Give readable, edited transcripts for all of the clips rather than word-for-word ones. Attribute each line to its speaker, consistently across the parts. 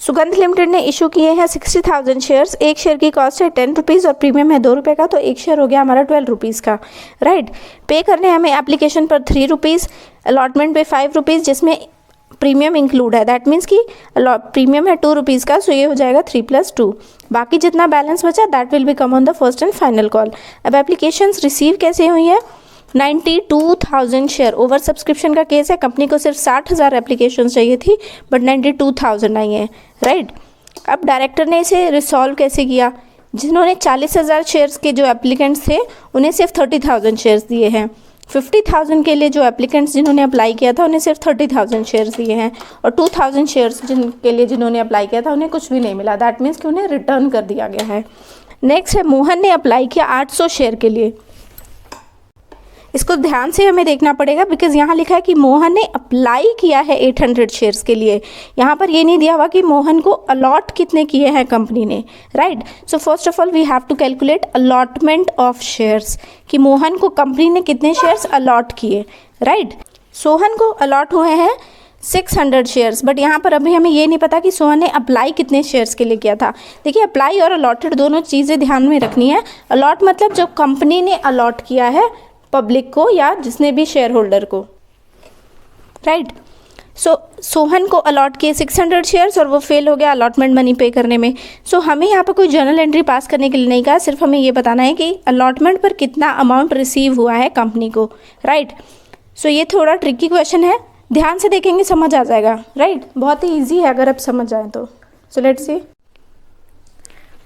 Speaker 1: सुगंध लिमिटेड ने इशू किए हैं 60,000 शेयर्स। एक शेयर की कॉस्ट है 10 रुपीज़ और प्रीमियम है 2 रुपये का, तो एक शेयर हो गया हमारा 12 रुपीज़ का, राइट। पे करने हमें एप्लीकेशन पर 3 रुपीज़, अलॉटमेंट पे 5 रुपीज़ जिसमें प्रीमियम इंक्लूड है, दैट मीन्स कि प्रीमियम है 2 रुपीज़ का, सो ये हो जाएगा 3 + 2। बाकी जितना बैलेंस बचा that will be come on the first and final call. अब एप्लीकेशंस रिसीव कैसे हुई है? 92,000 शेयर। ओवर सब्सक्रिप्शन का केस है, कंपनी को सिर्फ 60,000 एप्लीकेशन चाहिए थी बट 92,000 आई है, राइट। अब डायरेक्टर ने इसे रिसॉल्व कैसे किया? जिन्होंने 40,000 शेयर्स के जो एप्लीकेंट्स थे उन्हें सिर्फ 30,000 शेयर्स दिए हैं। 50,000 के लिए जो एप्लीकेंट्स जिन्होंने अप्लाई किया था उन्हें सिर्फ 30,000 शेयर्स दिए हैं, और 2,000 शेयर्स के लिए जिन्होंने अप्लाई किया था उन्हें कुछ भी नहीं मिला, दैट मीन्स कि उन्हें रिटर्न कर दिया गया है। नेक्स्ट है मोहन ने अप्लाई किया 800 शेयर के लिए। इसको ध्यान से हमें देखना पड़ेगा बिकॉज यहाँ लिखा है कि मोहन ने अप्लाई किया है 800 शेयर्स के लिए। यहाँ पर ये नहीं दिया हुआ कि मोहन को अलॉट कितने किए हैं कंपनी ने, right. So first of all we have to calculate allotment of shares, कि मोहन को कंपनी ने कितने शेयर्स अलॉट किए, राइट। सोहन को अलॉट हुए हैं 600 शेयर्स, बट यहाँ पर अभी हमें ये नहीं पता कि सोहन ने अप्लाई कितने शेयर्स के लिए किया था। देखिए अप्लाई और अलॉटेड दोनों चीज़ें ध्यान में रखनी है। अलॉट मतलब जो कंपनी ने अलॉट किया है पब्लिक को या जिसने भी शेयर होल्डर को, राइट। सो सोहन को अलॉट किए 600 शेयर्स और वो फेल हो गया अलॉटमेंट मनी पे करने में। सो हमें यहाँ पर कोई जर्नल एंट्री पास करने के लिए नहीं कहा, सिर्फ हमें ये बताना है कि अलॉटमेंट पर कितना अमाउंट रिसीव हुआ है कंपनी को, राइट। सो ये थोड़ा ट्रिकी क्वेश्चन है, ध्यान से देखेंगे समझ आ जाएगा, राइट। बहुत ही ईजी है अगर आप समझ जाएँ तो। सो लेट्स सी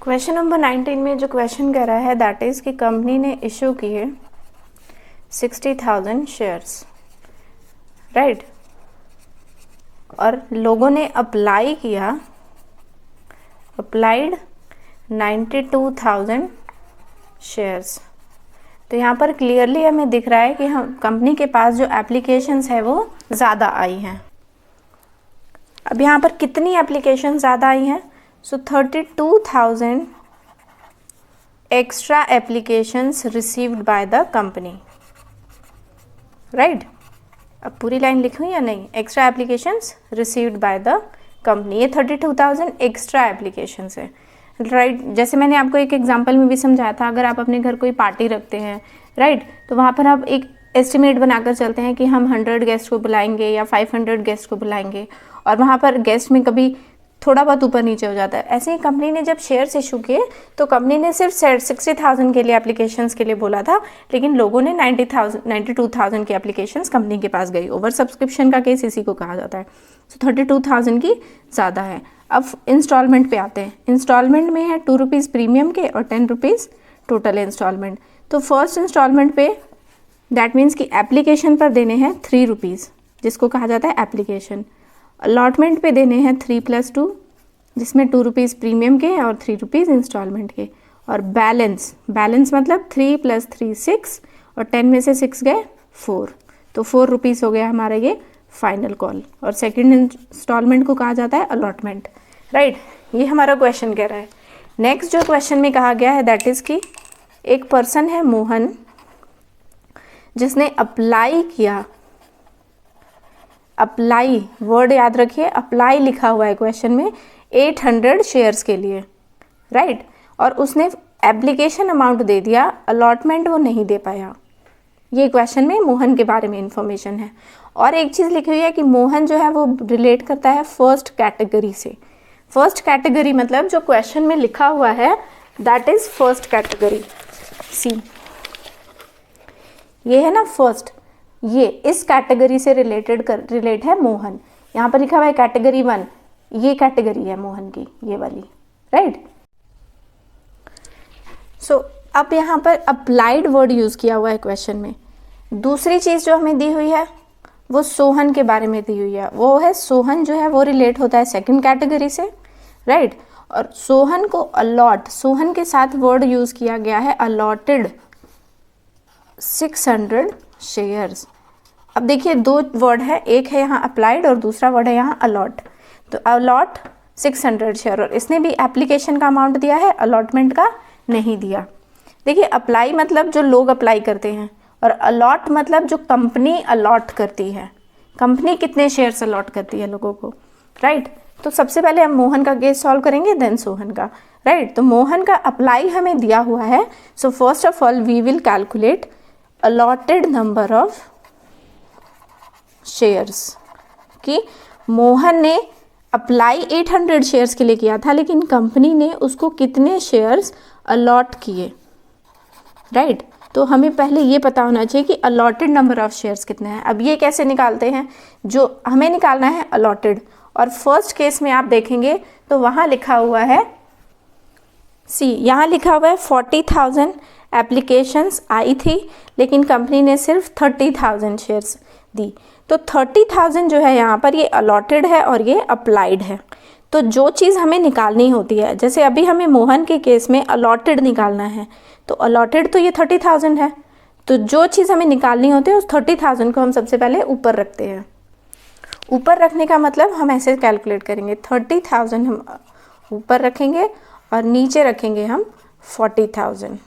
Speaker 1: क्वेश्चन नंबर 19 में जो क्वेश्चन कह रहा है दैट इज़ कि कंपनी ने इशू किए 60,000 शेयर्स, राइट, और लोगों ने अप्लाई किया, अप्लाइड 92,000 शेयर्स। तो यहाँ पर क्लियरली हमें दिख रहा है कि हम कंपनी के पास जो एप्लीकेशंस है वो ज़्यादा आई हैं। अब यहाँ पर कितनी एप्लीकेशन ज़्यादा आई हैं? सो 32,000 extra applications received by the company, right. अब पूरी लाइन लिखूँ या नहीं? Extra applications received by the company, ये 32,000 एक्स्ट्रा एप्लीकेशंस है, राइट। जैसे मैंने आपको एक एग्जांपल में भी समझाया था, अगर आप अपने घर कोई पार्टी रखते हैं, राइट, तो वहाँ पर आप एक एस्टिमेट बनाकर चलते हैं कि हम 100 गेस्ट को बुलाएंगे या 500 गेस्ट को बुलाएंगे, और वहाँ पर गेस्ट में कभी थोड़ा बहुत ऊपर नीचे हो जाता है। ऐसे ही कंपनी ने जब शेयर्स इशू किए तो कंपनी ने सिर्फ 60,000 के लिए एप्लीकेशंस के लिए बोला था, लेकिन लोगों ने 92,000 की एप्लीकेशंस कंपनी के पास गई। ओवर सब्सक्रिप्शन का केस इसी को कहा जाता है। सो 32,000 की ज़्यादा है। अब इंस्टॉलमेंट पे आते हैं। इंस्टॉलमेंट में है 2 रुपीज़ प्रीमियम के और 10 रुपीज़ टोटल इंस्टॉलमेंट। तो फर्स्ट इंस्टॉलमेंट पे दैट मीन्स कि एप्लीकेशन पर देने हैं 3 रुपीज़, जिसको कहा जाता है एप्लीकेशन। अलॉटमेंट पे देने हैं 3 + 2, जिसमें 2 रुपीज़ प्रीमियम के और 3 रुपीज़ इंस्टॉलमेंट के, और बैलेंस मतलब 3 + 3 6, और 10 में से 6 गए 4, तो 4 रुपीज़ हो गया हमारा ये फाइनल कॉल। और सेकंड इंस्टॉलमेंट को कहा जाता है अलॉटमेंट, राइट। ये हमारा क्वेश्चन कह रहा है। नेक्स्ट जो क्वेश्चन में कहा गया है दैट इज़ कि एक पर्सन है मोहन जिसने अप्लाई किया, अप्लाई वर्ड याद रखिए, अप्लाई लिखा हुआ है क्वेश्चन में 800 शेयर्स के लिए, राइट, और उसने एप्लीकेशन अमाउंट दे दिया, अलॉटमेंट वो नहीं दे पाया। ये क्वेश्चन में मोहन के बारे में इंफॉर्मेशन है। और एक चीज़ लिखी हुई है कि मोहन जो है वो रिलेट करता है फर्स्ट कैटेगरी से। फर्स्ट कैटेगरी मतलब जो क्वेश्चन में लिखा हुआ है दैट इज फर्स्ट कैटेगरी। सी ये है ना फर्स्ट, ये इस कैटेगरी से रिलेट है मोहन। यहाँ पर लिखा हुआ है कैटेगरी 1, ये कैटेगरी है मोहन की, ये वाली, राइट। सो अब यहाँ पर अप्लाइड वर्ड यूज़ किया हुआ है क्वेश्चन में। दूसरी चीज़ जो हमें दी हुई है वो सोहन के बारे में दी हुई है, वो है सोहन जो है वो रिलेट होता है सेकंड कैटेगरी से, राइट। और सोहन को अलॉट, सोहन के साथ वर्ड यूज़ किया गया है अलॉटेड 600 शेयर्स। अब देखिए दो वर्ड है, एक है यहाँ अप्लाइड और दूसरा वर्ड है यहाँ अलॉट। तो अलॉट 600 शेयर, और इसने भी एप्लीकेशन का अमाउंट दिया है, अलॉटमेंट का नहीं दिया। देखिए अप्लाई मतलब जो लोग अप्लाई करते हैं, और अलॉट मतलब जो कंपनी अलॉट करती है। कंपनी कितने शेयर्स अलॉट करती है लोगों को, राइट। तो सबसे पहले हम मोहन का केस सॉल्व करेंगे, देन सोहन का, राइट। तो मोहन का अप्लाई हमें दिया हुआ है, so first of all we will calculate allotted number of shares, कि मोहन ने अप्लाई 800 शेयर्स के लिए किया था, लेकिन कंपनी ने उसको कितने शेयर्स अलॉट किए, राइट। तो हमें पहले ये पता होना चाहिए कि अलॉटेड नंबर ऑफ शेयर्स कितने हैं। अब ये कैसे निकालते हैं, जो हमें निकालना है अलॉटेड, और फर्स्ट केस में आप देखेंगे तो वहाँ लिखा हुआ है, यहाँ लिखा हुआ है 40,000 एप्लीकेशंस आई थी, लेकिन कंपनी ने सिर्फ 30,000 शेयर्स दी। तो 30,000 जो है यहाँ पर ये अलॉटेड है और ये अप्लाइड है। तो जो चीज़ हमें निकालनी होती है, जैसे अभी हमें मोहन के केस में अलॉटेड निकालना है, तो अलॉटेड तो ये 30,000 है, तो जो चीज़ हमें निकालनी होती है उस 30,000 को हम सबसे पहले ऊपर रखते हैं। ऊपर रखने का मतलब हम ऐसे कैलकुलेट करेंगे, 30,000 हम ऊपर रखेंगे और नीचे रखेंगे हम 40,000,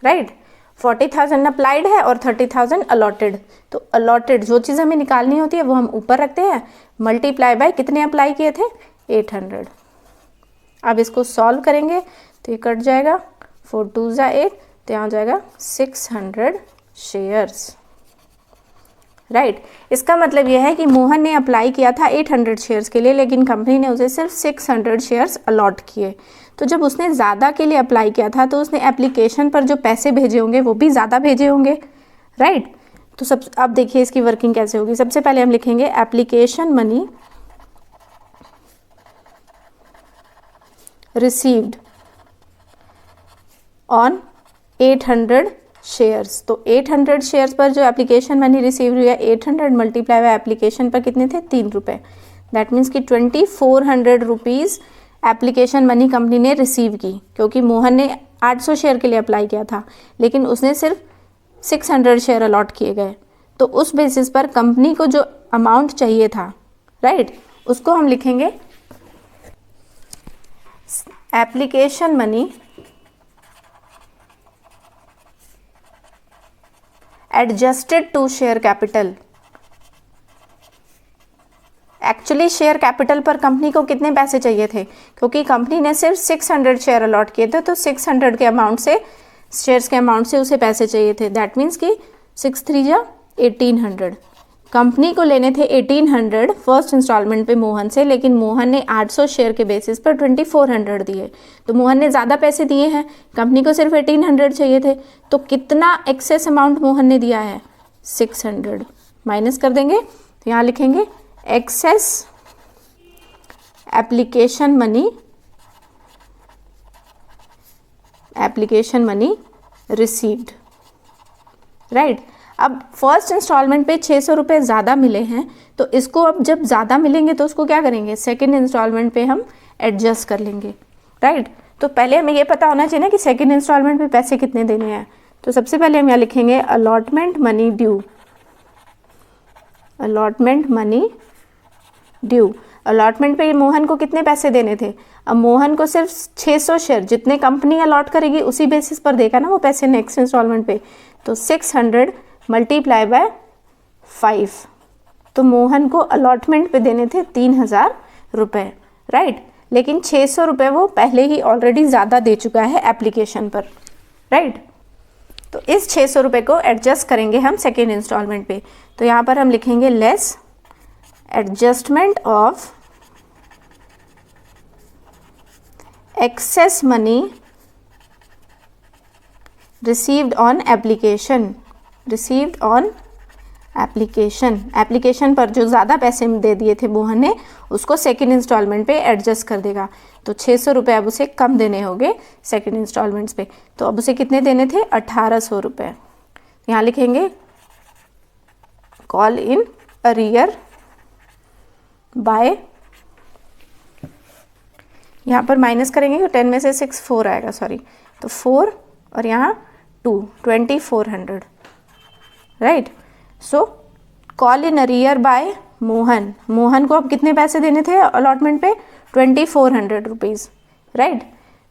Speaker 1: राइट। 40,000 अप्लाइड है और 30,000 अलॉटेड। तो अलॉटेड जो चीज़ हमें निकालनी होती है वो हम ऊपर रखते हैं, मल्टीप्लाई बाय कितने अप्लाई किए थे, 800। अब इसको सॉल्व करेंगे तो ये कट जाएगा, 4 2 8, तो यहाँ जाएगा 600 शेयर्स, राइट। इसका मतलब यह है कि मोहन ने अप्लाई किया था 800 शेयर्स के लिए, लेकिन कंपनी ने उसे सिर्फ 600 शेयर्स अलॉट किए। तो जब उसने ज़्यादा के लिए अप्लाई किया था तो उसने एप्लीकेशन पर जो पैसे भेजे होंगे वो भी ज़्यादा भेजे होंगे, राइट। तो अब देखिए इसकी वर्किंग कैसे होगी। सबसे पहले हम लिखेंगे application money received on 800 shares. तो 800 शेयर्स पर जो एप्लीकेशन मनी रिसीव हुई है, 800 मल्टीप्लाई बाय एप्लीकेशन पर कितने थे, 3 रुपये। दैट मीन्स कि 2400 रुपीज़ एप्लीकेशन मनी कंपनी ने रिसीव की, क्योंकि मोहन ने 800 शेयर के लिए अप्लाई किया था, लेकिन उसने सिर्फ 600 शेयर अलॉट किए गए। तो उस बेसिस पर कंपनी को जो अमाउंट चाहिए था, राइट, उसको हम लिखेंगे application money adjusted to share capital. Actually share capital पर कंपनी को कितने पैसे चाहिए थे, क्योंकि कंपनी ने सिर्फ 600 शेयर अलॉट किए थे, तो 600 के अमाउंट से, शेयर्स के अमाउंट से उसे पैसे चाहिए थे। दैट मीन्स कि 6 3 जा 1800। कंपनी को लेने थे 1800 फर्स्ट इंस्टॉलमेंट पे मोहन से, लेकिन मोहन ने 800 शेयर के बेसिस पर 2400 दिए। तो मोहन ने ज़्यादा पैसे दिए हैं, कंपनी को सिर्फ 1800 चाहिए थे। तो कितना एक्सेस अमाउंट मोहन ने दिया है, 600। माइनस कर देंगे तो यहाँ लिखेंगे excess application money received, right. अब फर्स्ट इंस्टॉलमेंट पे 600 रुपये ज़्यादा मिले हैं, तो इसको अब जब ज़्यादा मिलेंगे तो उसको क्या करेंगे, सेकेंड इंस्टॉलमेंट पे हम एडजस्ट कर लेंगे, राइट। तो पहले हमें ये पता होना चाहिए ना कि सेकेंड इंस्टॉलमेंट पे पैसे कितने देने हैं। तो सबसे पहले हम यहाँ लिखेंगे allotment money due. Allotment money due, allotment पे मोहन को कितने पैसे देने थे। अब मोहन को सिर्फ 600 शेयर, जितने कंपनी अलॉट करेगी उसी बेसिस पर देगा ना वो पैसे नेक्स्ट इंस्टॉलमेंट पे। तो 600 मल्टीप्लाई बाय 5, तो मोहन को अलॉटमेंट पे देने थे 3000 रुपये, राइट। लेकिन 600 रुपये वो पहले ही ऑलरेडी ज़्यादा दे चुका है एप्लीकेशन पर, राइट। तो इस 600 रुपये को एडजस्ट करेंगे हम सेकेंड इंस्टॉलमेंट पे। तो यहाँ पर हम लिखेंगे less adjustment of access money received on application. Received on application पर जो ज़्यादा पैसे दे दिए थे मोहन ने, उसको सेकेंड इंस्टॉलमेंट पे एडजस्ट कर देगा। तो 600 रुपये अब उसे कम देने होंगे सेकेंड इंस्टॉलमेंट्स पे। तो अब उसे कितने देने थे, 1800 रुपये। यहाँ लिखेंगे कॉल इन अरियर बाय, यहाँ पर माइनस करेंगे तो 10 में से 6 4 आएगा, सॉरी, तो 4 और यहाँ 2, 2400, right. So call in arrear by Mohan. Mohan को अब कितने पैसे देने थे अलॉटमेंट पे, 2400 रुपीज़, राइट।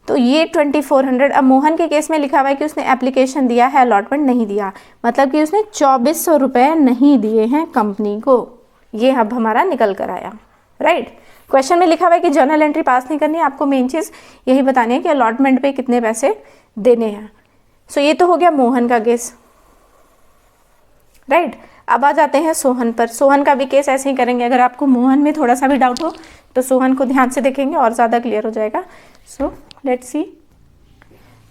Speaker 1: तो ये 2400, अब मोहन के केस में लिखा हुआ है कि उसने एप्लीकेशन दिया है, अलॉटमेंट नहीं दिया, मतलब कि उसने 2400 रुपये नहीं दिए हैं कंपनी को। ये अब हमारा निकल कर आया, राइट। क्वेश्चन में लिखा हुआ है कि जर्नल एंट्री पास नहीं करनी है, आपको मेन चीज़ यही बतानी है कि अलॉटमेंट पे कितने पैसे देने हैं। सो ये तो हो गया मोहन का केस, राइट। अब आ जाते हैं सोहन पर। सोहन का भी केस ऐसे ही करेंगे। अगर आपको मोहन में थोड़ा सा भी डाउट हो तो सोहन को ध्यान से देखेंगे और ज़्यादा क्लियर हो जाएगा। सो लेट्स सी,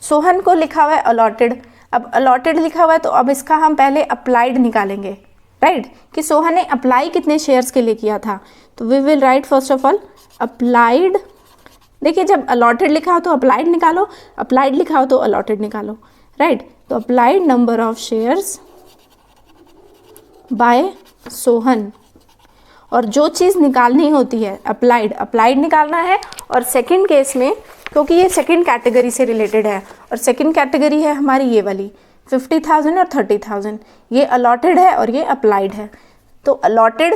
Speaker 1: सोहन को लिखा हुआ है अलॉटेड। अब अलॉटेड लिखा हुआ है तो अब इसका हम पहले अप्लाइड निकालेंगे, राइट, कि सोहन ने अप्लाई कितने शेयर्स के लिए किया था। तो we will write first of all applied. देखिए जब अलॉटेड लिखा हो तो अप्लाइड निकालो, अप्लाइड लिखा हो तो अलॉटेड निकालो, राइट। तो applied number of shares by Sohan, और जो चीज़ निकालनी होती है अप्लाइड निकालना है। और सेकंड केस में, क्योंकि ये सेकंड कैटेगरी से रिलेटेड है और सेकंड कैटेगरी है हमारी ये वाली 50,000 और 30,000, ये अलॉटेड है और ये अप्लाइड है। तो अलॉटेड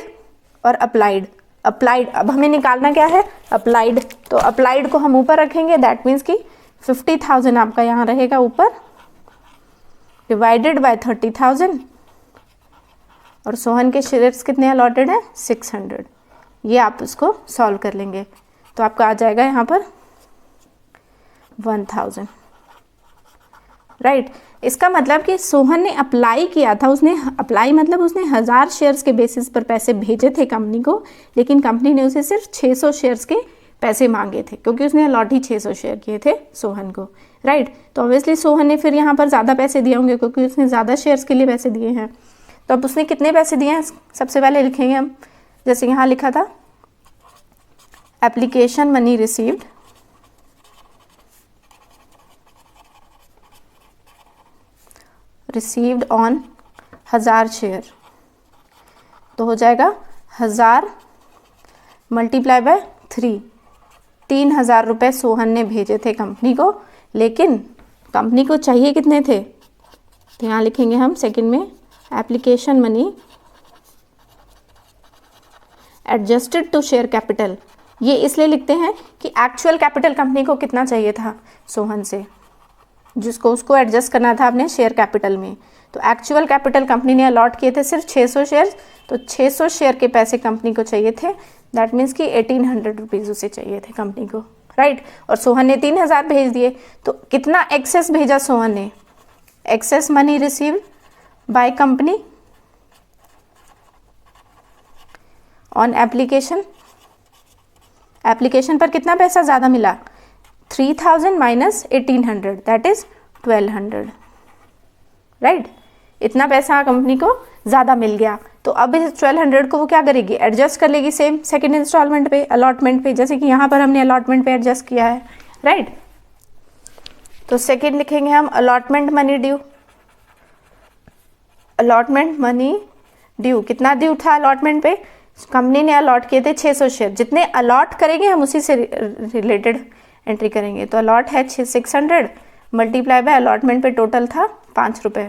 Speaker 1: और अप्लाइड अब हमें निकालना क्या है, अप्लाइड। तो अप्लाइड को हम ऊपर रखेंगे, दैट मीन्स कि 50,000 आपका यहाँ रहेगा ऊपर, डिवाइडेड बाय 30,000, और सोहन के शेयर्स कितने अलॉटेड हैं 600। ये आप उसको सॉल्व कर लेंगे तो आपका आ जाएगा यहाँ पर 1000, राइट। इसका मतलब कि सोहन ने अप्लाई किया था, उसने अप्लाई मतलब उसने 1000 शेयर्स के बेसिस पर पैसे भेजे थे कंपनी को, लेकिन कंपनी ने उसे सिर्फ 600 शेयर्स के पैसे मांगे थे, क्योंकि उसने अलॉट ही 600 शेयर किए थे सोहन को, राइट। तो ऑब्वियसली सोहन ने फिर यहाँ पर ज़्यादा पैसे दिए होंगे क्योंकि उसने ज़्यादा शेयर्स के लिए पैसे दिए हैं। तो अब उसने कितने पैसे दिए हैं सबसे पहले लिखेंगे हम, जैसे यहाँ लिखा था application money received, received on 1000 share, तो हो जाएगा 1000 मल्टीप्लाई बाय 3, 3000 रुपये सोहन ने भेजे थे कंपनी को, लेकिन कंपनी को चाहिए कितने थे, तो यहाँ लिखेंगे हम सेकंड में application money adjusted to share capital. ये इसलिए लिखते हैं कि एक्चुअल कैपिटल कंपनी को कितना चाहिए था सोहन से, जिसको उसको एडजस्ट करना था अपने शेयर कैपिटल में। तो एक्चुअल कैपिटल कंपनी ने अलॉट किए थे सिर्फ 600 शेयर, तो 600 शेयर के पैसे कंपनी को चाहिए थे, दैट मीन्स कि 1800 रुपीज़ उसे चाहिए थे कंपनी को, राइट। और सोहन ने 3000 भेज दिए, तो कितना एक्सेस भेजा सोहन ने, excess money receive by company on application, application पर कितना पैसा ज़्यादा मिला, 3000 माइनस 1800 दैट इज 1200, राइट। इतना पैसा कंपनी को ज़्यादा मिल गया। तो अब इस 1200 को वो क्या करेगी, एडजस्ट कर लेगी सेम सेकंड इंस्टॉलमेंट पे, अलॉटमेंट पे, जैसे कि यहाँ पर हमने अलॉटमेंट पे एडजस्ट किया है, राइट। तो सेकंड लिखेंगे हम allotment money due, allotment money due कितना ड्यू था अलॉटमेंट पे, कंपनी ने अलॉट किए थे 600 शेयर, जितने अलॉट करेंगे हम उसी से रिलेटेड एंट्री करेंगे। तो अलॉट है 600 मल्टीप्लाई बाय अलॉटमेंट पे टोटल था 5 रुपये,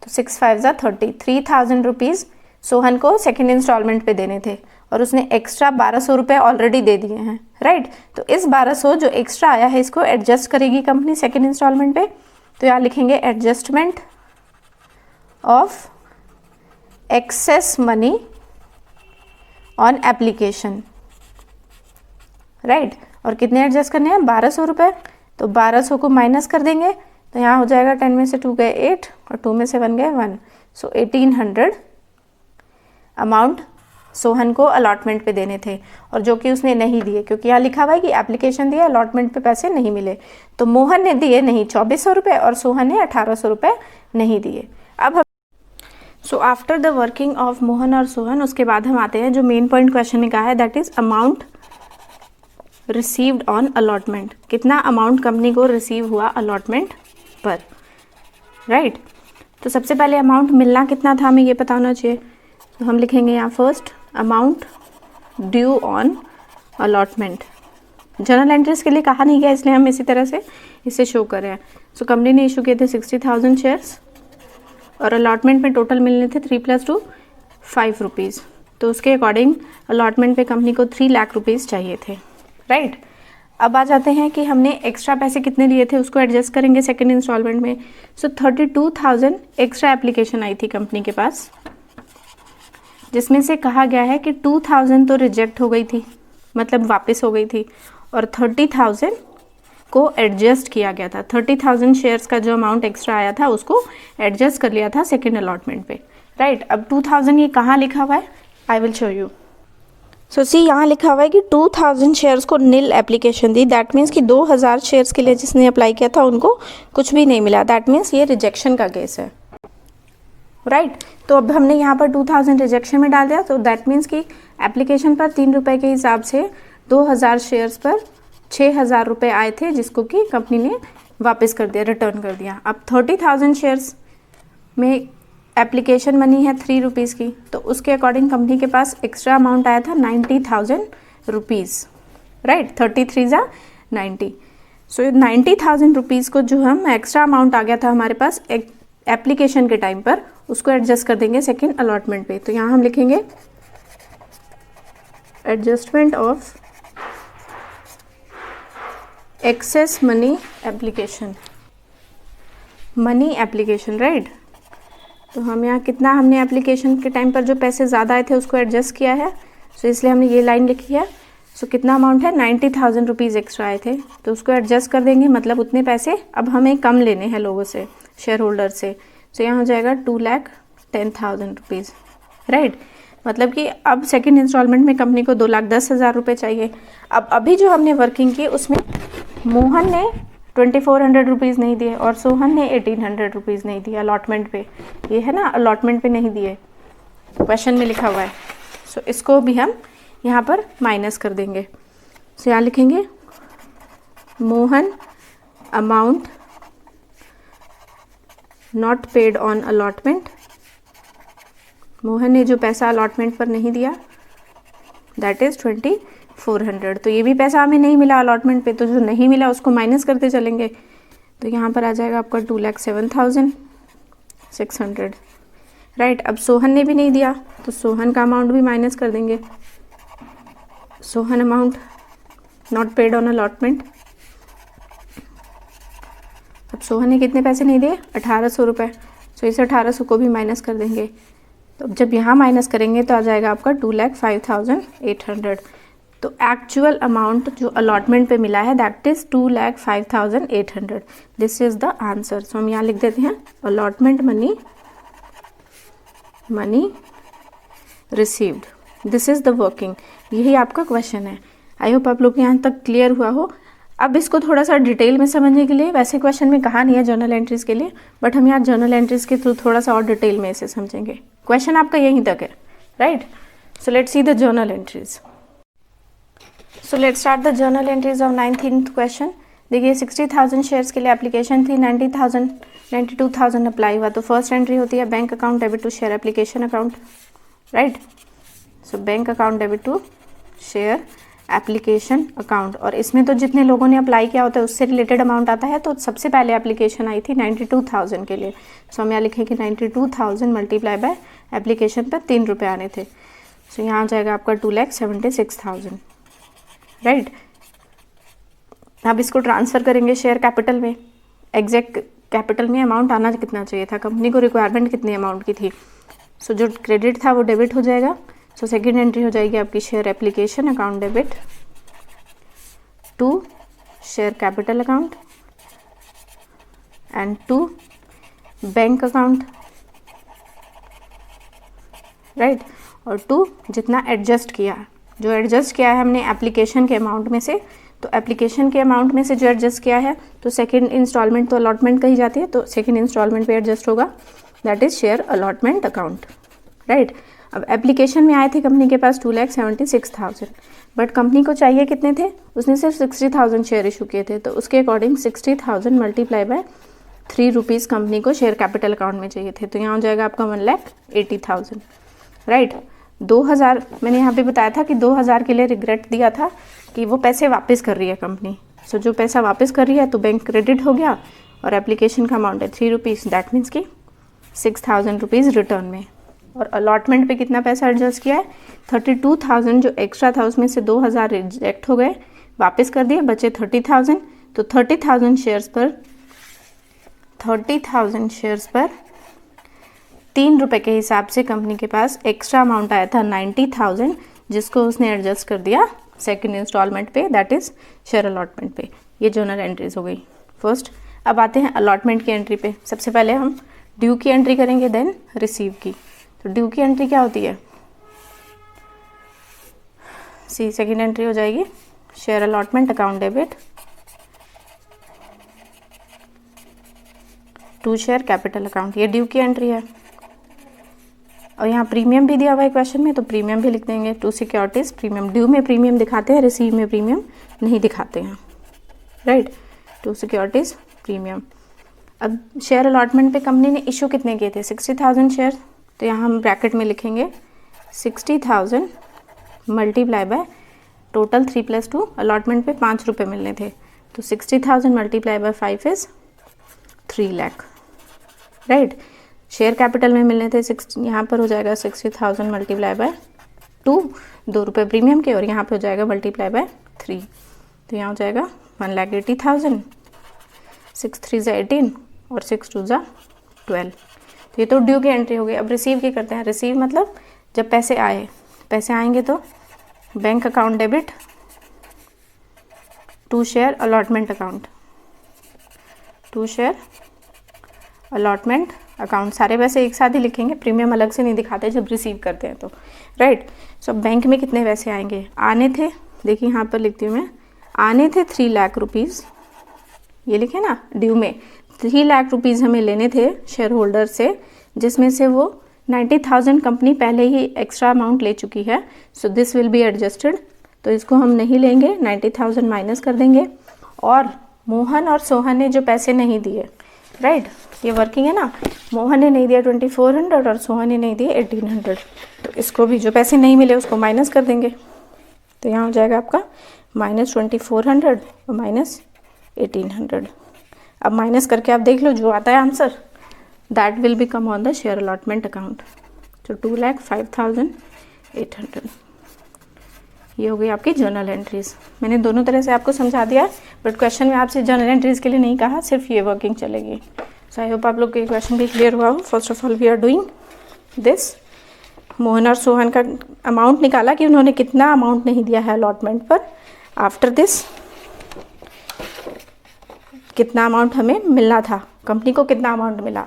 Speaker 1: तो 6 5 30, 3000 रुपीज़ सोहन को सेकेंड इंस्टॉलमेंट पे देने थे और उसने एक्स्ट्रा 1200 रुपये ऑलरेडी दे दिए हैं, राइट। तो इस 1200 जो एक्स्ट्रा आया है इसको एडजस्ट करेगी कंपनी सेकेंड इंस्टॉलमेंट पे। तो यहाँ लिखेंगे adjustment of excess money on application, right. और कितने एडजस्ट करने हैं 1200 रुपये, तो 1200 को माइनस कर देंगे तो यहाँ हो जाएगा 10 में से 2 गए 8 और 2 में से 1 गए 1, सो 1800 अमाउंट सोहन को अलॉटमेंट पे देने थे, और जो कि उसने नहीं दिए, क्योंकि यहाँ लिखा हुआ है कि एप्लीकेशन दिया अलॉटमेंट पे पैसे नहीं मिले। तो मोहन ने दिए नहीं 2400 रुपये और सोहन ने 1800 रुपये नहीं दिए। अब हम after the working of Mohan और सोहन, उसके बाद हम आते हैं जो मेन पॉइंट क्वेश्चन में कहा है, that is amount received on allotment, कितना अमाउंट कंपनी को रिसीव हुआ अलॉटमेंट पर, राइट। तो सबसे पहले अमाउंट मिलना कितना था हमें ये पता होना चाहिए। तो हम लिखेंगे यहाँ first amount due on allotment, journal entries के लिए कहा नहीं गया इसलिए हम इसी तरह से इसे शो कर रहे हैं। सो कंपनी ने इशू किए थे 60,000 शेयर्स और अलॉटमेंट में टोटल मिलने थे 3 + 2 5 रुपीज़, तो उसके अकॉर्डिंग अलॉटमेंट पे कंपनी को 3 लाख रुपीज़ चाहिए थे, राइट। अब आ जाते हैं कि हमने एक्स्ट्रा पैसे कितने लिए थे उसको एडजस्ट करेंगे सेकंड इंस्टॉलमेंट में। सो 32,000 एक्स्ट्रा एप्लीकेशन आई थी कंपनी के पास, जिसमें से कहा गया है कि 2,000 तो रिजेक्ट हो गई थी, मतलब वापस हो गई थी, और 30,000 को एडजस्ट किया गया था। 30,000 शेयर्स का जो अमाउंट एक्स्ट्रा आया था उसको एडजस्ट कर लिया था सेकेंड अलॉटमेंट पे, राइट। अब 2000 ये कहाँ लिखा हुआ है, आई विल शो यू। सो सी यहाँ लिखा हुआ है कि 2000 शेयर्स को नील एप्लीकेशन दी, दैट मीन्स कि 2000 शेयर्स के लिए जिसने अप्लाई किया था उनको कुछ भी नहीं मिला, दैट मीन्स ये रिजेक्शन का केस है, राइट। तो अब हमने यहाँ पर 2000 रिजेक्शन में डाल दिया, तो दैट मीन्स कि एप्लीकेशन पर 3 रुपये के हिसाब से 2000 शेयर्स पर 6000 रुपये आए थे, जिसको कि कंपनी ने वापस कर दिया, रिटर्न कर दिया। अब 30,000 शेयर्स में एप्लीकेशन मनी है 3 रुपीज़ की, तो उसके अकॉर्डिंग कंपनी के पास एक्स्ट्रा अमाउंट आया था 90,000 रुपीज़, राइट। 33 जा 90, सो 90,000 रुपीज़ को जो हम एक्स्ट्रा अमाउंट आ गया था हमारे पास एप्लीकेशन के टाइम पर, उसको एडजस्ट कर देंगे सेकेंड अलॉटमेंट पे। तो यहाँ हम लिखेंगे adjustment of excess money application, money application, right. तो हम यहाँ कितना हमने एप्लीकेशन के टाइम पर जो पैसे ज़्यादा आए थे उसको एडजस्ट किया है, सो इसलिए हमने ये लाइन लिखी है। सो कितना अमाउंट है, 90,000 रुपीज़ एक्स्ट्रा आए थे, तो उसको एडजस्ट कर देंगे, मतलब उतने पैसे अब हमें कम लेने हैं लोगों से, शेयर होल्डर से। सो यहाँ हो जाएगा 2,10,000 रुपीज़, राइट। मतलब कि अब सेकेंड इंस्टॉलमेंट में कंपनी को 2,10,000 रुपये चाहिए। अब अभी जो हमने वर्किंग की उसमें मोहन ने 2,400 रुपीज़ नहीं दिए और सोहन ने 1,800 रुपीज़ नहीं दिए अलॉटमेंट पे, ये है ना, अलॉटमेंट पे नहीं दिए, क्वेश्चन में लिखा हुआ है। सो इसको भी हम यहाँ पर माइनस कर देंगे। सो यहाँ लिखेंगे Mohan amount not paid on allotment, Mohan ने जो पैसा अलॉटमेंट पर नहीं दिया दैट इज़ 2,400। तो ये भी पैसा हमें नहीं मिला अलॉटमेंट पे, तो जो नहीं मिला उसको माइनस करते चलेंगे। तो यहाँ पर आ जाएगा आपका 2,07,600, राइट। अब सोहन ने भी नहीं दिया तो सोहन का अमाउंट भी माइनस कर देंगे। Sohan amount not paid on allotment, अब सोहन ने कितने पैसे नहीं दिए, 1,800 रुपये, सो इस 1,800 को भी माइनस कर देंगे। तो जब यहाँ माइनस करेंगे तो आ जाएगा आपका 2,05,800। तो एक्चुअल अमाउंट जो अलॉटमेंट पे मिला है that is 2,05,800, this is the answer. So हम यहाँ लिख देते हैं allotment money received, this is the working. यही आपका क्वेश्चन है। आई होप आप लोग यहाँ तक क्लियर हुआ हो। अब इसको थोड़ा सा डिटेल में समझने के लिए, वैसे क्वेश्चन में कहा नहीं है जर्नल एंट्रीज के लिए, बट हम यहाँ जर्नल एंट्रीज के थ्रू थोड़ा सा और डिटेल में इसे समझेंगे। क्वेश्चन आपका यहीं तक है, right. So let's see the journal entries. So let's start the journal entries of 19th question. देखिए 60,000 शेयर्स के लिए एप्लीकेशन थी, 92,000 अप्लाई हुआ। तो फर्स्ट एंट्री होती है bank account debit to share application account, right. So bank account debit to share application account, और इसमें तो जितने लोगों ने अप्लाई किया होता है उससे रिलेटेड अमाउंट आता है। तो सबसे पहले एप्लीकेशन आई थी 92,000 के लिए, सो हम यहाँ लिखेंगे 92,000 मल्टीप्लाई बाय एप्लीकेशन पर 3 रुपये आने थे। सो यहाँ आ जाएगा आपका 2,76,000, राइट। अब इसको ट्रांसफ़र करेंगे शेयर कैपिटल में। एग्जैक्ट कैपिटल में अमाउंट आना कितना चाहिए था, कंपनी को रिक्वायरमेंट कितनी अमाउंट की थी। सो जो क्रेडिट था वो डेबिट हो जाएगा। सो सेकेंड एंट्री हो जाएगी आपकी share application account debit to share capital account and to bank account, right. और टू जितना एडजस्ट किया, जो एडजस्ट किया है हमने एप्लीकेशन के अमाउंट में से, तो एप्लीकेशन के अमाउंट में से जो एडजस्ट किया है तो सेकेंड इंस्टॉलमेंट तो अलॉटमेंट कही जाती है, तो सेकेंड इंस्टॉलमेंट पे एडजस्ट होगा, that is share allotment account, right. अब एप्लीकेशन में आए थे कंपनी के पास 2,76,000, बट कंपनी को चाहिए कितने थे, उसने सिर्फ 60,000 शेयर इशू किए थे, तो उसके according 60,000 multiply by 3 rupees company को शेयर कैपिटल अकाउंट में चाहिए थे। तो यहाँ हो जाएगा आपका 1,80,000, राइट। 2,000 मैंने यहाँ पे बताया था कि 2,000 के लिए रिग्रेट दिया था कि वो पैसे वापस कर रही है कंपनी। सो जो पैसा वापस कर रही है तो बैंक क्रेडिट हो गया, और एप्लीकेशन का अमाउंट है 3 रुपीज़, दैट मीन्स कि 6,000 रुपीज़ रिटर्न में। और अलॉटमेंट पे कितना पैसा एडजस्ट किया है, 32,000 जो एक्स्ट्रा था उसमें से 2,000 रिजेक्ट हो गए, वापस कर दिए, बचे 30,000। तो 30,000 शेयर्स पर 3 रुपये के हिसाब से कंपनी के पास एक्स्ट्रा अमाउंट आया था 90,000, जिसको उसने एडजस्ट कर दिया सेकंड इंस्टॉलमेंट पे, दैट इज शेयर अलॉटमेंट पे। ये जर्नल एंट्रीज हो गई फर्स्ट। अब आते हैं अलॉटमेंट की एंट्री पे। सबसे पहले हम ड्यू की एंट्री करेंगे, देन रिसीव की। तो ड्यू की एंट्री क्या होती है, सी सेकंड एंट्री हो जाएगी share allotment account debit to share capital account, ये ड्यू की एंट्री है। और यहाँ प्रीमियम भी दिया हुआ है क्वेश्चन में, तो प्रीमियम भी लिख देंगे, टू सिक्योरिटीज प्रीमियम। ड्यू में प्रीमियम दिखाते हैं, रिसीव में प्रीमियम नहीं दिखाते हैं, राइट। To securities premium. अब शेयर अलॉटमेंट पे कंपनी ने इशू कितने किए थे, 60,000 शेयर। तो यहाँ हम ब्रैकेट में लिखेंगे 60,000 मल्टीप्लाई बाय टोटल 3+2, अलॉटमेंट पे 5 रुपये मिलने थे, तो 60,000 multiply by 5 is 3 lakh, right. Share capital में मिलने थे यहाँ पर हो जाएगा 60,000 मल्टीप्लाई बाय 2 रुपये प्रीमियम के, और यहाँ पे हो जाएगा मल्टीप्लाई बाय 3, तो यहाँ हो जाएगा 1,80,000, 6 3 = 18 और 6 2 = 12। तो ये तो ड्यू की एंट्री हो गई। अब रिसीव की करते हैं। रिसीव मतलब जब पैसे आए, पैसे आएंगे तो bank account debit to share allotment account, to share allotment account, सारे पैसे एक साथ ही लिखेंगे, प्रीमियम अलग से नहीं दिखाते जब रिसीव करते हैं तो, राइट। सो बैंक में कितने पैसे आएंगे, आने थे, देखिए यहाँ पर लिखती हूँ मैं, आने थे 3 लाख रुपीज़, ये लिखे ना, ड्यू में 3 लाख रुपीज़ हमें लेने थे शेयर होल्डर से, जिसमें से वो 90,000 कंपनी पहले ही एक्स्ट्रा अमाउंट ले चुकी है, so this will be adjusted. तो इसको हम नहीं लेंगे, 90,000 माइनस कर देंगे। और मोहन और सोहन ने जो पैसे नहीं दिए, राइट, ये वर्किंग है ना, मोहन ने नहीं दिया 2400 और सोहन ने नहीं दिए 1800, तो इसको भी जो पैसे नहीं मिले उसको माइनस कर देंगे। तो यहाँ हो जाएगा आपका -2400 और -1800। अब माइनस करके आप देख लो जो आता है answer, that will be come on the share allotment account. तो 2,05,800 ये हो गई आपकी जर्नल एंट्रीज। मैंने दोनों तरह से आपको समझा दिया है, बट क्वेश्चन में आपसे जर्नल एंट्रीज के लिए नहीं कहा, सिर्फ ये वर्किंग चलेगी। सो आई होप आप लोग के क्वेश्चन भी क्लियर हुआ हो। First of all we are doing this, Mohan और सोहन का अमाउंट निकाला कि उन्होंने कितना अमाउंट नहीं दिया है अलॉटमेंट पर। आफ्टर दिस कितना अमाउंट हमें मिलना था, कंपनी को कितना अमाउंट मिला,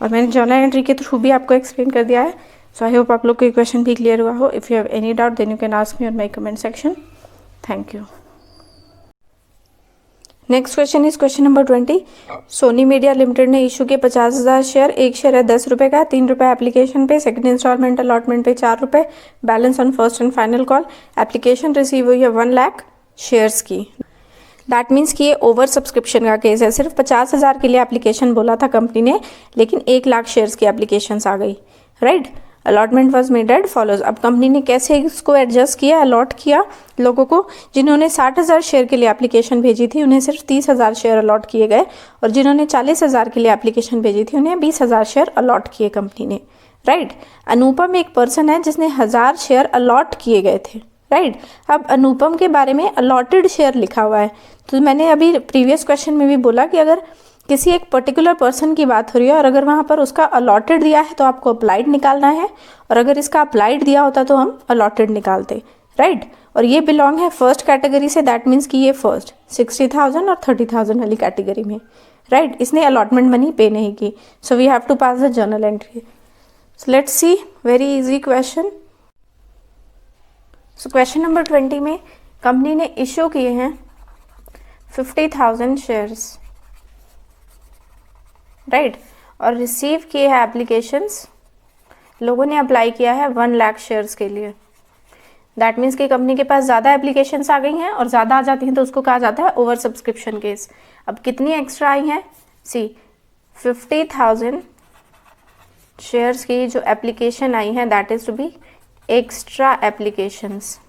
Speaker 1: और मैंने जर्नल एंट्री के थ्रू भी आपको एक्सप्लेन कर दिया है। सो आई होप आप लोग को क्वेश्चन भी क्लियर हुआ हो। If you have any doubt then you can ask me on my comment section. Thank you. Next question is question number 20। Sony media limited ने इशू के 50,000 शेयर, एक शेयर है 10 रुपये का, 3 रुपये एप्लीकेशन पे, सेकंड इंस्टॉलमेंट अलॉटमेंट पे 4 रुपये, balance on first and final call. Application receive हुई है 1 लाख शेयर्स की। दैट मीन्स कि ये ओवर सब्सक्रिप्शन का केस है। सिर्फ 50,000 के लिए एप्लीकेशन बोला था कंपनी ने, लेकिन 1 लाख शेयर्स की एप्लीकेशन आ गई, right. Allotment was made at follows. अब कंपनी ने कैसे इसको एडजस्ट किया, अलॉट किया लोगों को। जिन्होंने 60,000 शेयर के लिए एप्लीकेशन भेजी थी उन्हें सिर्फ 30,000 शेयर अलॉट किए गए, और जिन्होंने 40,000 के लिए एप्लीकेशन भेजी थी उन्हें 20,000 शेयर अलॉट किए कंपनी ने, राइट। अनुपम एक पर्सन है जिसने 1000 शेयर अलॉट किए गए थे, राइट। अब अनुपम के बारे में अलॉटेड शेयर लिखा हुआ है, तो मैंने अभी प्रीवियस क्वेश्चन में भी बोला कि अगर किसी एक पर्टिकुलर पर्सन की बात हो रही है और अगर वहाँ पर उसका अलॉटेड दिया है तो आपको अप्लाइड निकालना है, और अगर इसका अप्लाइड दिया होता तो हम अलॉटेड निकालते, राइट। और ये बिलोंग है फर्स्ट कैटेगरी से, दैट मीन्स कि ये फर्स्ट 60,000 और 30,000 वाली कैटेगरी में, राइट। इसने अलॉटमेंट मनी पे नहीं की, so we have to pass the journal entry. So let's see, very easy question. So question number 20 में कंपनी ने इशू किए हैं 50,000 शेयर्स, राइट, और रिसीव किए हैं एप्लीकेशंस, लोगों ने अप्लाई किया है 1 लाख शेयर्स के लिए। दैट मीन्स कि कंपनी के पास ज़्यादा एप्लीकेशंस आ गई हैं, और ज़्यादा आ जाती हैं तो उसको कहा जाता है ओवर सब्सक्रिप्शन केस। अब कितनी एक्स्ट्रा आई हैं, सी 50,000 शेयर्स की जो एप्लीकेशन आई हैं, that is to be extra applications,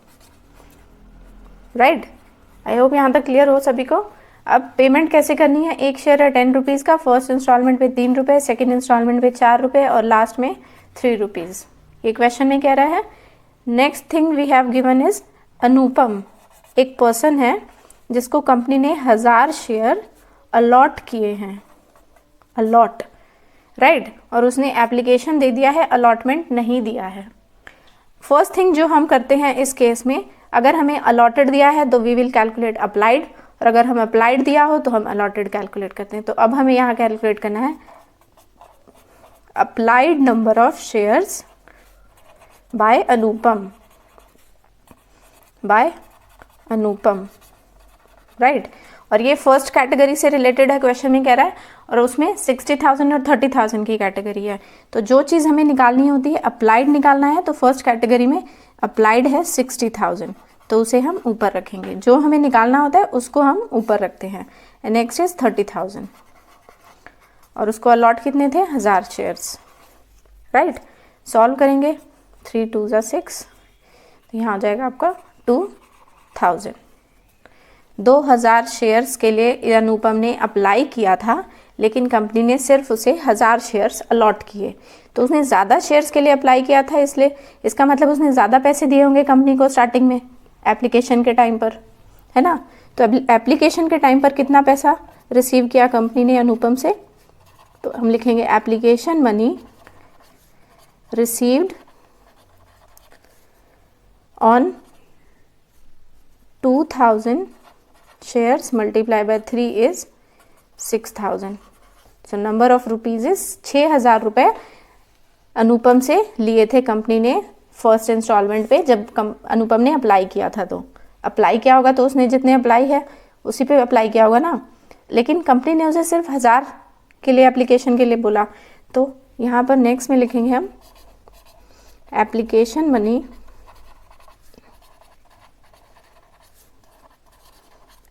Speaker 1: right. I hope यहाँ तक क्लियर हो सभी को। अब पेमेंट कैसे करनी है, एक शेयर है 10 रुपीज़ का, फर्स्ट इंस्टॉलमेंट पे 3 रुपये, सेकेंड इंस्टॉलमेंट पे 4 रुपये और लास्ट में 3 रुपीज़। ये क्वेश्चन में कह रहा है। Next thing we have given is Anupam एक पर्सन है जिसको कंपनी ने 1000 शेयर अलॉट किए हैं, अलॉट, राइट, और उसने एप्लीकेशन दे दिया है, अलॉटमेंट नहीं दिया है। फर्स्ट थिंग जो हम करते हैं इस केस में, अगर हमें अलॉटेड दिया है तो वी विल कैलकुलेट अप्लाइड, और अगर हम अप्लाइड दिया हो तो हम अलॉटेड कैलकुलेट करते हैं। तो अब हमें यहाँ कैलकुलेट करना है applied number of shares by Anupam, right. और ये फर्स्ट कैटेगरी से रिलेटेड है, क्वेश्चन में कह रहा है, और उसमें 60,000 और 30,000 की कैटेगरी है। तो जो चीज़ हमें निकालनी होती है, अप्लाइड निकालना है, तो फर्स्ट कैटेगरी में अप्लाइड है 60,000, तो उसे हम ऊपर रखेंगे। जो हमें निकालना होता है उसको हम ऊपर रखते हैं। नेक्स्ट इज 30,000, और उसको अलॉट कितने थे, 1000 शेयर्स, राइट। सॉल्व करेंगे, 3 2 = 6, तो यहाँ आ जाएगा आपका 2000। 2000 शेयर्स के लिए अनुपम ने अप्लाई किया था, लेकिन कंपनी ने सिर्फ उसे 1000 शेयर्स अलॉट किए। तो उसने ज़्यादा शेयर्स के लिए अप्लाई किया था, इसलिए इसका मतलब उसने ज़्यादा पैसे दिए होंगे कंपनी को स्टार्टिंग में एप्लीकेशन के टाइम पर, है ना। तो एप्लीकेशन के टाइम पर कितना पैसा रिसीव किया कंपनी ने अनुपम से, तो हम लिखेंगे application money received on 2000 shares multiplied by 3 is 6000. So number of rupees is 6000 रुपए अनुपम से लिए थे कंपनी ने फर्स्ट इंस्टॉलमेंट पे, जब अनुपम ने अप्लाई किया था। तो अप्लाई किया होगा तो उसने जितने अप्लाई है उसी पे अप्लाई किया होगा ना, लेकिन कंपनी ने उसे सिर्फ 1000 के लिए एप्लीकेशन के लिए बोला। तो यहाँ पर नेक्स्ट में लिखेंगे हम application money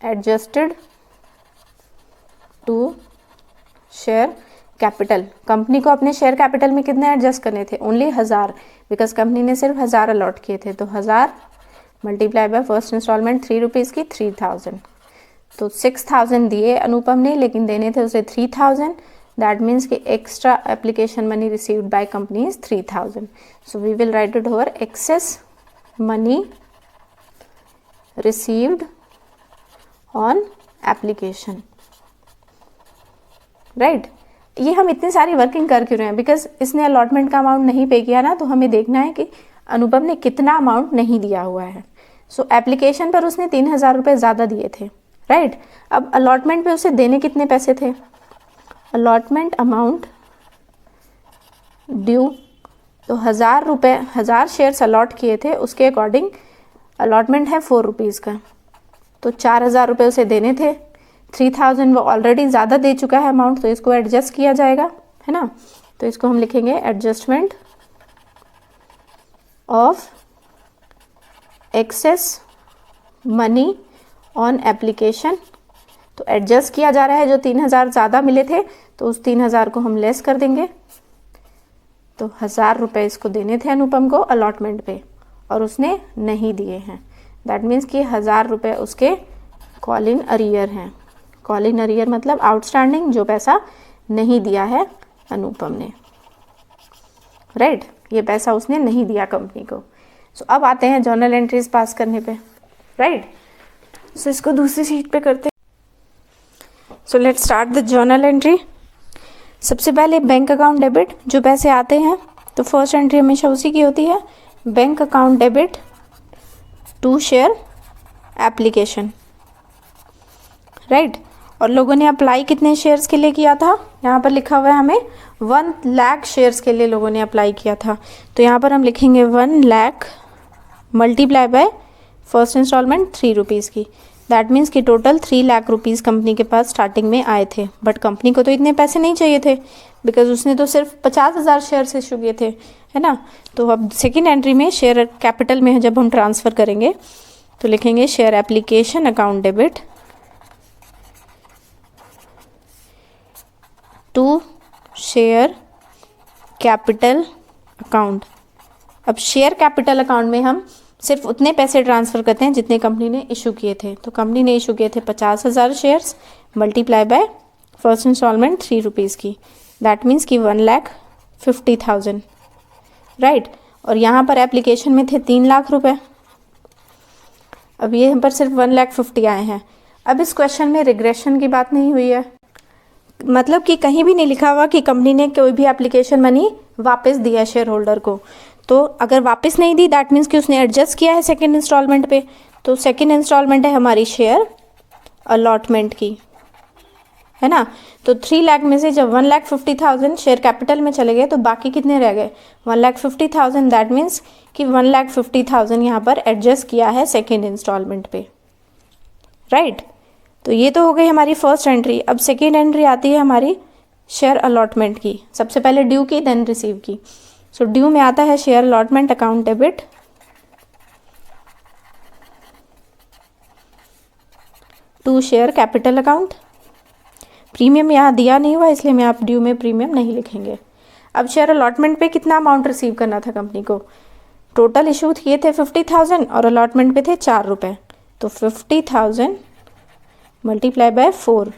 Speaker 1: adjusted to share capital. Company को अपने शेयर कैपिटल में कितने एडजस्ट करने थे, ओनली 1000, बिकॉज कंपनी ने सिर्फ 1000 अलॉट किए थे। तो 1000 multiply by first installment 3 rupees की 3000, तो 6000 दिए अनुपम ने, लेकिन देने थे उसे 3000। दैट मीन्स कि extra application money received by company is 3000। So we will write it over excess money received on application, right. ये हम इतनी सारी वर्किंग कर क्यों रहे हैं, बिकॉज इसने अलॉटमेंट का अमाउंट नहीं पे किया ना, तो हमें देखना है कि अनुपम ने कितना अमाउंट नहीं दिया हुआ है। सो एप्लीकेशन पर उसने 3000 रुपये ज़्यादा दिए थे, राइट। अब अलॉटमेंट पे उसे देने कितने पैसे थे, अलॉटमेंट अमाउंट ड्यू, तो 1000 रुपये 1000 शेयर्स अलॉट किए थे, उसके अकॉर्डिंग अलॉटमेंट है 4 रुपीज़ का, तो 4000 रुपये उसे देने थे। 3000 वो ऑलरेडी ज़्यादा दे चुका है अमाउंट, तो इसको एडजस्ट किया जाएगा, है ना। तो इसको हम लिखेंगे adjustment of excess money on application. तो एडजस्ट किया जा रहा है, जो 3000 ज़्यादा मिले थे तो उस 3000 को हम लेस कर देंगे। तो 1000 रुपये इसको देने थे अनुपम को अलॉटमेंट पे, और उसने नहीं दिए हैं। दैट मीन्स कि 1000 रुपये उसके कॉल इन अरियर हैं। कॉल इन अरियर मतलब आउटस्टैंडिंग, जो पैसा नहीं दिया है अनुपम ने, राइट। ये पैसा उसने नहीं दिया कंपनी को। सो अब आते हैं जर्नल एंट्रीज पास करने पे, राइट। सो इसको दूसरी शीट पे करते हैं। So let's start the journal entry. सबसे पहले बैंक अकाउंट डेबिट, जो पैसे आते हैं तो फर्स्ट एंट्री हमेशा उसी की होती है, bank account debit to share application, right. और लोगों ने अप्लाई कितने शेयर्स के लिए किया था, यहाँ पर लिखा हुआ है हमें 1 लाख शेयर्स के लिए लोगों ने अप्लाई किया था। तो यहाँ पर हम लिखेंगे 1 lakh multiply by first installment 3 rupees की। दैट मीन्स कि टोटल 3 लाख रुपीज़ कंपनी के पास स्टार्टिंग में आए थे, बट कंपनी को तो इतने पैसे नहीं चाहिए थे, बिकॉज उसने तो सिर्फ 50,000 शेयर्स इशू किए थे, है ना। तो अब सेकेंड एंट्री में शेयर कैपिटल में जब हम ट्रांसफ़र करेंगे तो लिखेंगे share application account debit to share capital account. अब शेयर कैपिटल अकाउंट में हम सिर्फ उतने पैसे ट्रांसफ़र करते हैं जितने कंपनी ने इशू किए थे। तो कंपनी ने इशू किए थे 50,000 shares multiply by first installment 3 rupees की। दैट मीन्स कि 1,50,000, राइट। और यहाँ पर एप्लीकेशन में थे 3 लाख रुपए। अब ये यहाँ पर सिर्फ 1,50,000 आए हैं। अब इस क्वेश्चन में रिग्रेशन की बात नहीं हुई है, मतलब कि कहीं भी नहीं लिखा हुआ कि कंपनी ने कोई भी एप्लीकेशन मनी वापस दिया शेयर होल्डर को। तो अगर वापस नहीं दी दैट मीन्स कि उसने एडजस्ट किया है सेकेंड इंस्टॉलमेंट पे। तो सेकेंड इंस्टॉलमेंट है हमारी शेयर अलॉटमेंट की, है ना। तो 3 लाख में से जब 1,50,000 शेयर कैपिटल में चले गए तो बाकी कितने रह गए 1,50,000। दैट मीन्स कि 1,50,000 यहाँ पर एडजस्ट किया है सेकेंड इंस्टॉलमेंट पे, राइट। तो ये तो हो गई हमारी फर्स्ट एंट्री। अब सेकेंड एंट्री आती है हमारी शेयर अलॉटमेंट की। सबसे पहले ड्यू की देन रिसीव की। सो ड्यू में आता है share allotment account debit to share capital account. Premium यहाँ दिया नहीं हुआ इसलिए मैं आप ड्यू में प्रीमियम नहीं लिखेंगे। अब शेयर अलॉटमेंट पे कितना अमाउंट रिसीव करना था कंपनी को। टोटल इशू किए थे 50,000 और अलॉटमेंट पे थे 4 रुपये। तो 50,000 मल्टीप्लाई बाय 4,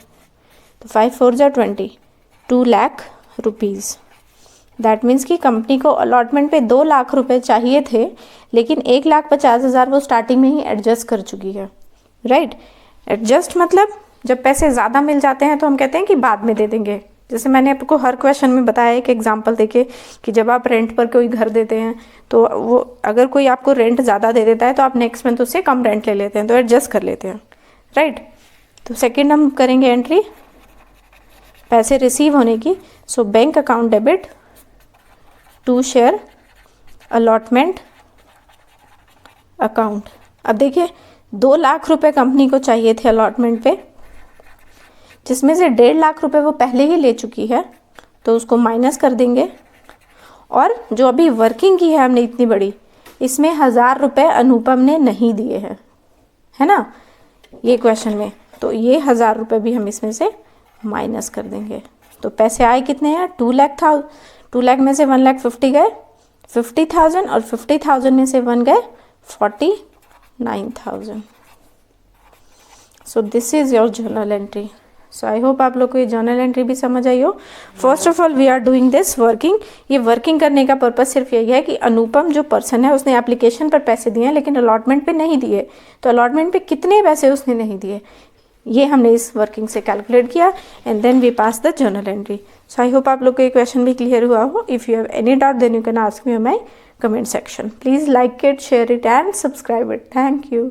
Speaker 1: तो 5 4 जा 20, 2 लाख रुपीज़। दैट मीन्स कि कंपनी को अलॉटमेंट पे 2 लाख रुपए चाहिए थे, लेकिन 1,50,000 वो स्टार्टिंग में ही एडजस्ट कर चुकी है, राइट। एडजस्ट मतलब जब पैसे ज़्यादा मिल जाते हैं तो हम कहते हैं कि बाद में दे देंगे। जैसे मैंने आपको हर क्वेश्चन में बताया एक एग्जांपल देके कि जब आप रेंट पर कोई घर देते हैं तो वो अगर कोई आपको रेंट ज़्यादा दे देता है तो आप नेक्स्ट मंथ उससे कम रेंट ले लेते हैं, तो एडजस्ट कर लेते हैं, राइट। तो सेकेंड हम करेंगे एंट्री पैसे रिसीव होने की। So bank account debit to share allotment account. अब देखिए 2 लाख रुपए कंपनी को चाहिए थे अलॉटमेंट पे, जिसमें से 1.5 लाख रुपए वो पहले ही ले चुकी है, तो उसको माइनस कर देंगे। और जो अभी वर्किंग की है हमने इतनी बड़ी, इसमें 1,000 रुपये अनुपम ने नहीं दिए हैं, है ना, ये क्वेश्चन में। तो ये 1,000 रुपये भी हम इसमें से माइनस कर देंगे। तो पैसे आए कितने हैं 2 लाख था। 2 लाख में से 1,50,000 गए 50,000 और 50,000 में से 1 गए 49,000। So this is your journal entry. So I hope आप लोग को ये जर्नल एंट्री भी समझ आई हो। First of all we are doing this working. ये वर्किंग करने का पर्पस सिर्फ यही है कि अनुपम जो पर्सन है उसने एप्लीकेशन पर पैसे दिए हैं लेकिन अलॉटमेंट पे नहीं दिए, तो अलॉटमेंट पे कितने पैसे उसने नहीं दिए ये हमने इस वर्किंग से कैलकुलेट किया and then we pass the journal entry. So I hope आप लोग को ये क्वेश्चन भी क्लियर हुआ हो। If you have any doubt then you can ask me in my comment section. Please like it, share it and subscribe it. Thank you.